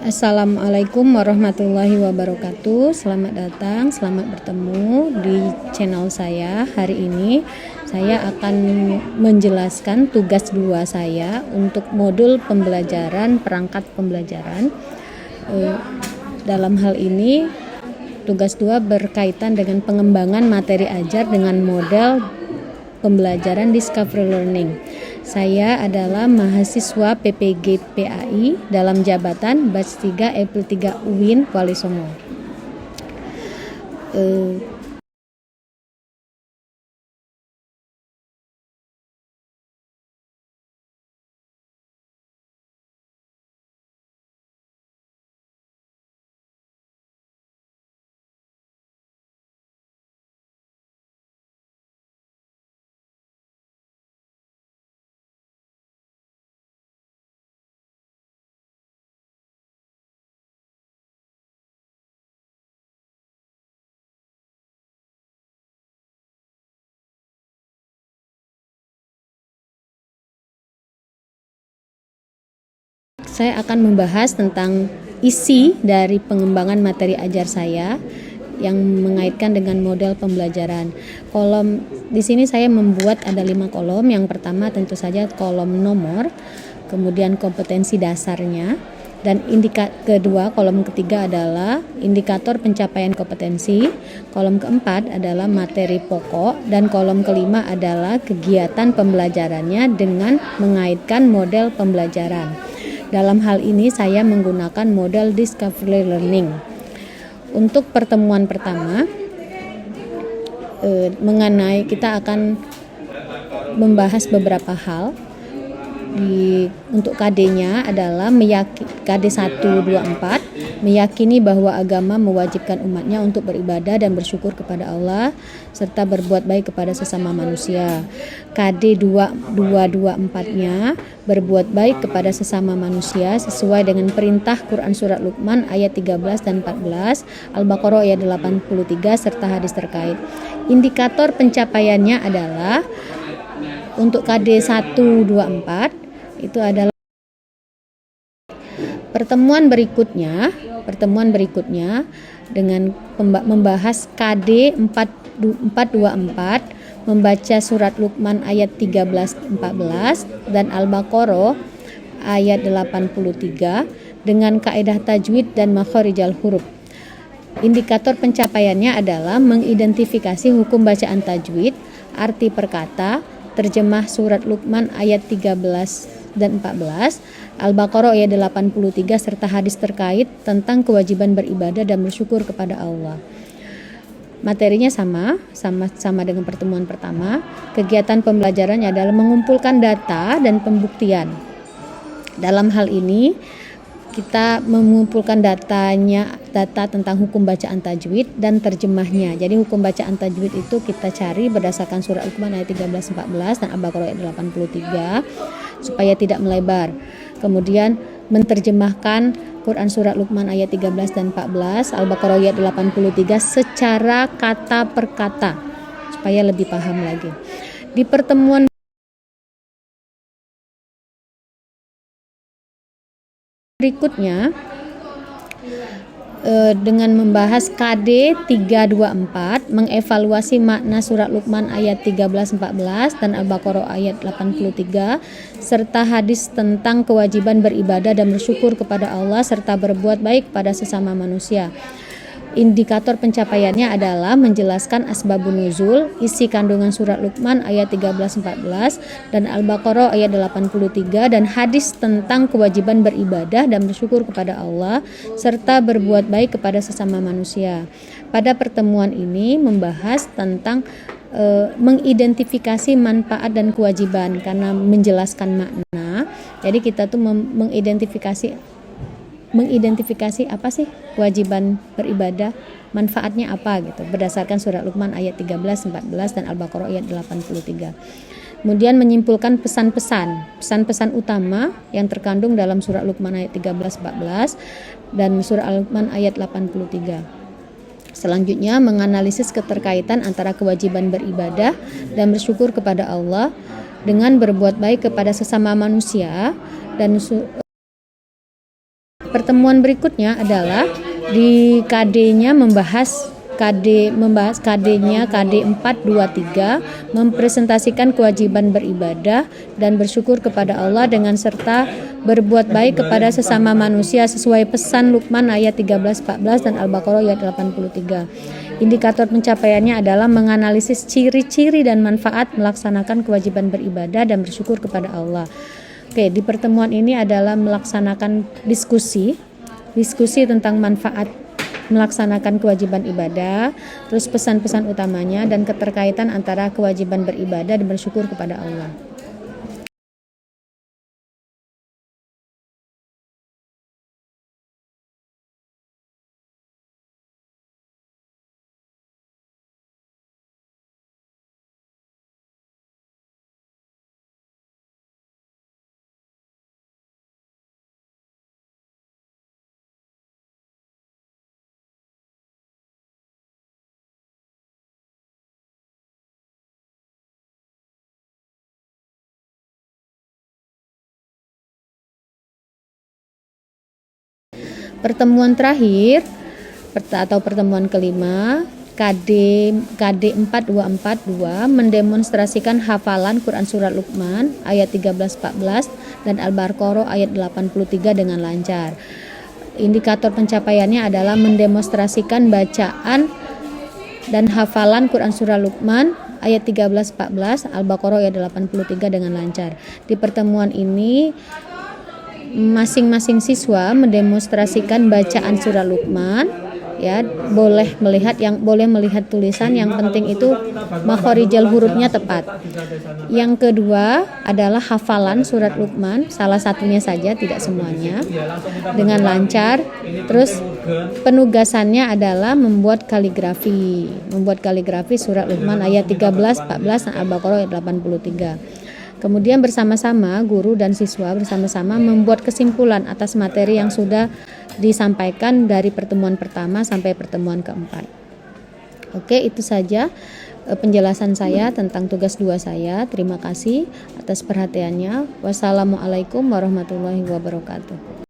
Assalamualaikum warahmatullahi wabarakatuh. Selamat datang, selamat bertemu di channel saya. Hari ini saya akan menjelaskan tugas 2 saya untuk modul pembelajaran perangkat pembelajaran. Dalam hal ini tugas 2 berkaitan dengan pengembangan materi ajar dengan model pembelajaran Discovery Learning. Saya adalah mahasiswa PPG PAI dalam jabatan Batch 3 April 3 UIN Wali Songo. Saya akan membahas tentang isi dari pengembangan materi ajar saya yang mengaitkan dengan model pembelajaran. Kolom di sini saya membuat ada 5 kolom. Yang pertama tentu saja kolom nomor, kemudian kompetensi dasarnya, dan kedua kolom ketiga adalah indikator pencapaian kompetensi, kolom keempat adalah materi pokok, dan kolom kelima adalah kegiatan pembelajarannya dengan mengaitkan model pembelajaran. Dalam hal ini saya menggunakan model Discovery Learning. Untuk pertemuan pertama kita akan membahas beberapa hal. Untuk KD-nya adalah KD 124 meyakini bahwa agama mewajibkan umatnya untuk beribadah dan bersyukur kepada Allah serta berbuat baik kepada sesama manusia. KD 224-nya berbuat baik kepada sesama manusia sesuai dengan perintah Quran Surat Luqman ayat 13 dan 14, Al-Baqarah ayat 83 serta hadis terkait. Indikator pencapaiannya adalah untuk KD 124 itu adalah pertemuan berikutnya dengan membahas KD 424 membaca surat Luqman ayat 13-14 dan Al-Baqarah ayat 83 dengan kaedah tajwid dan makharijal huruf. Indikator pencapaiannya adalah mengidentifikasi hukum bacaan tajwid, arti perkata, terjemah surat Luqman ayat 13 dan 14, Al-Baqarah ayat 83 serta hadis terkait tentang kewajiban beribadah dan bersyukur kepada Allah. Materinya sama dengan pertemuan pertama. Kegiatan pembelajarannya adalah mengumpulkan data dan pembuktian. Dalam hal ini kita mengumpulkan data tentang hukum bacaan tajwid dan terjemahnya. Jadi hukum bacaan tajwid itu kita cari berdasarkan surah Luqman ayat 13-14 dan Al-Baqarah ayat 83 supaya tidak melebar. Kemudian menerjemahkan Quran surat Luqman ayat 13 dan 14, Al-Baqarah ayat 83 secara kata per kata supaya lebih paham lagi. Di pertemuan berikutnya dengan membahas KD 324 mengevaluasi makna surat Luqman ayat 13-14 dan Al-Baqarah ayat 83 serta hadis tentang kewajiban beribadah dan bersyukur kepada Allah serta berbuat baik pada sesama manusia. Indikator pencapaiannya adalah menjelaskan asbabun nuzul, isi kandungan surat Luqman ayat 13-14 dan Al-Baqarah ayat 83 dan hadis tentang kewajiban beribadah dan bersyukur kepada Allah serta berbuat baik kepada sesama manusia. Pada pertemuan ini membahas tentang mengidentifikasi manfaat dan kewajiban karena menjelaskan makna. Jadi kita tuh mengidentifikasi apa sih kewajiban beribadah, manfaatnya apa gitu berdasarkan surat Luqman ayat 13, 14 dan Al-Baqarah ayat 83. Kemudian menyimpulkan pesan-pesan utama yang terkandung dalam surat Luqman ayat 13, 14 dan surat Al-Luqman ayat 83. Selanjutnya menganalisis keterkaitan antara kewajiban beribadah dan bersyukur kepada Allah dengan berbuat baik kepada sesama manusia dan Pertemuan berikutnya adalah di KD-nya membahas KD-nya KD 423 mempresentasikan kewajiban beribadah dan bersyukur kepada Allah dengan serta berbuat baik kepada sesama manusia sesuai pesan Luqman ayat 13-14 dan Al-Baqarah ayat 83. Indikator pencapaiannya adalah menganalisis ciri-ciri dan manfaat melaksanakan kewajiban beribadah dan bersyukur kepada Allah. Oke, di pertemuan ini adalah melaksanakan diskusi tentang manfaat melaksanakan kewajiban ibadah, terus pesan-pesan utamanya dan keterkaitan antara kewajiban beribadah dan bersyukur kepada Allah. Pertemuan terakhir atau pertemuan kelima KD 4242 mendemonstrasikan hafalan Quran Surat Luqman ayat 13-14 dan Al-Baqarah ayat 83 dengan lancar. Indikator pencapaiannya adalah mendemonstrasikan bacaan dan hafalan Quran Surah Luqman ayat 13-14, Al-Baqarah ayat 83 dengan lancar. Di pertemuan ini masing-masing siswa mendemonstrasikan bacaan surah Luqman, ya, boleh melihat tulisan, yang penting itu makhorijal hurufnya tepat. Yang kedua adalah hafalan surat Luqman, salah satunya saja, tidak semuanya, dengan lancar. Terus penugasannya adalah membuat kaligrafi surat Luqman ayat 13-14 dan Al-Baqarah ayat 83. Kemudian bersama-sama guru dan siswa bersama-sama membuat kesimpulan atas materi yang sudah disampaikan dari pertemuan pertama sampai pertemuan keempat. Oke, itu saja penjelasan saya tentang tugas 2 saya. Terima kasih atas perhatiannya. Wassalamualaikum warahmatullahi wabarakatuh.